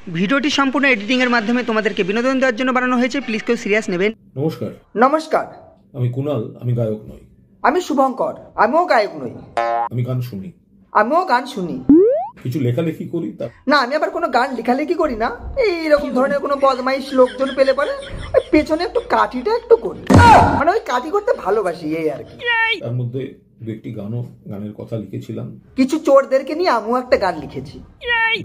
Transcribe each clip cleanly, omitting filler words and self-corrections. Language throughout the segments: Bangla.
ভিডিওটি সম্পূর্ণ এডিটিং এর মাধ্যমে তোমাদেরকে বিনোদন দেওয়ার জন্য বানানো হয়েছে, প্লিজ কেউ সিরিয়াস নেবেন। নমস্কার, নমস্কার। আমি কুনাল, আমি গায়ক নই। আমি শুভঙ্কর, আমিও গায়ক নই। আমি গান শুনি, আমিও গান শুনি। কিছু লেখালেখি করি। তা না, আমি আবার কোনো গান লেখালেখি করি না। এইরকম ধরনের কোনো বদমাইশ লোকজন পেলে পরে ওই পেছনে একটু কাঠিটা একটু করি, মানে ওই কাঠি করতে ভালোবাসি, এই আর কি। তার মধ্যে দু একটি গানের কথা লিখেছিলাম। কিছু চোরদেরকে নিয়ে আমিও একটা গান লিখেছি।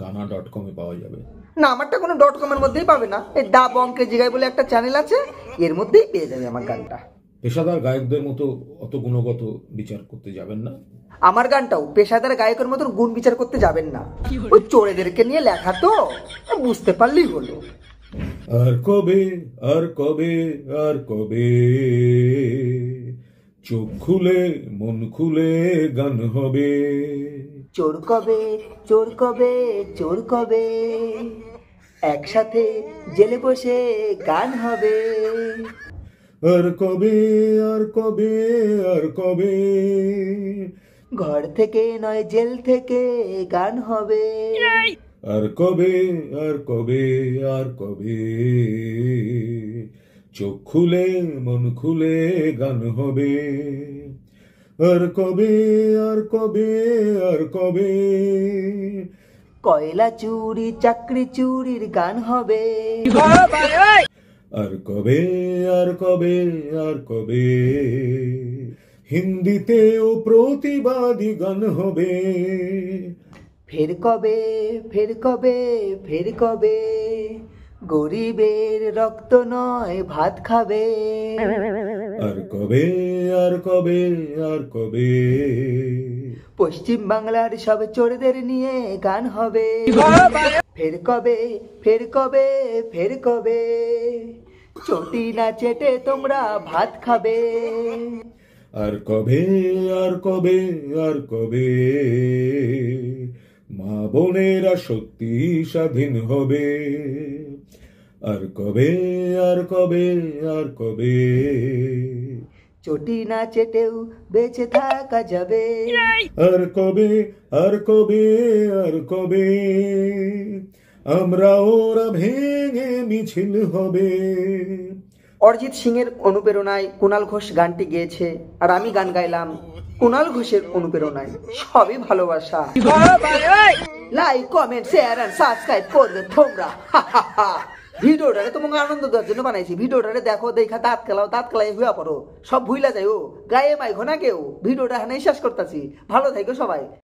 গানা.com এ পাওয়া যাবে। না, আমারটা কোনো .com এর মধ্যেই পাবে না। এই দা বঙ্কে জিগাই বলে একটা চ্যানেল আছে, এর মধ্যেই পেয়ে যাবে আমার গানটা। পেশাদার গায়কদের মতো অত গুণগত বিচার করতে যাবেন না। আমার গানটাও পেশাদার গায়কের মতন গুণ বিচার করতে যাবেন না। ওই চোরেদেরকে নিয়ে লেখা তো, বুঝতে পারলেই হলো। আর কবে, আর কবে, আর কবে চোখ খুলে মন খুলে গান হবে। চোর কবে, চোর কবে, চোর কবে একসাথে জেলে বসে গান হবে। আর কবে, আর কবে, আর কবে ঘর থেকে নয় জেল থেকে গান হবে। আর কবে, আর কবে, আর কবে চোখ খুলে মন খুলে গান হবে। আর কবে, আর কবে, আর কবে কয়লা চুরি চাকরি চুরির গান হবে। আর কবে, আর কবে, আর কবে হিন্দিতেও প্রতিবাদী গান হবে। ফের কবে, ফের কবে, ফের কবে গরিবের রক্ত নয় ভাত খাবে। আর কবে, আর কবে, আর কবে পশ্চিম বাংলার সব চোরদের নিয়ে গান হবে। ফের কবে, ফের কবে, ফের কবে চটি না চেটে তোমরা ভাত খাবে। আর কবে, আর কবে, আর কবে মা বোনেরা সত্যি স্বাধীন হবে। আর কবে, আর কবে, আর কবে চটি না চেটেও বেঁচে থাকা যাবে। আর কবে, আর কবে, আর কবে আমরা ওরা ভেঙে মিছিল হবে। অরিজিৎ সিং এর অনুপ্রেরণায় কুণাল ঘোষ গানটি গেয়েছে, আর আমি গান গাইলাম কুণাল ঘোষের অনুপ্রেরণায়। সবই ভালোবাসা। Like comment share and subscribe করবে তোমরা। ভিডিওটারে তোমাকে আনন্দ দেওয়ার জন্য বানাইছি। ভিডিওটারে দেখো, দেখা দাঁত কেলাই হইয়া পড়ো, সব ভুইলা যাই। ও গায়ে মাইখো না কেউ। ভিডিওটা এখানেই শেষ করতেছি। ভালো থাকো সবাই।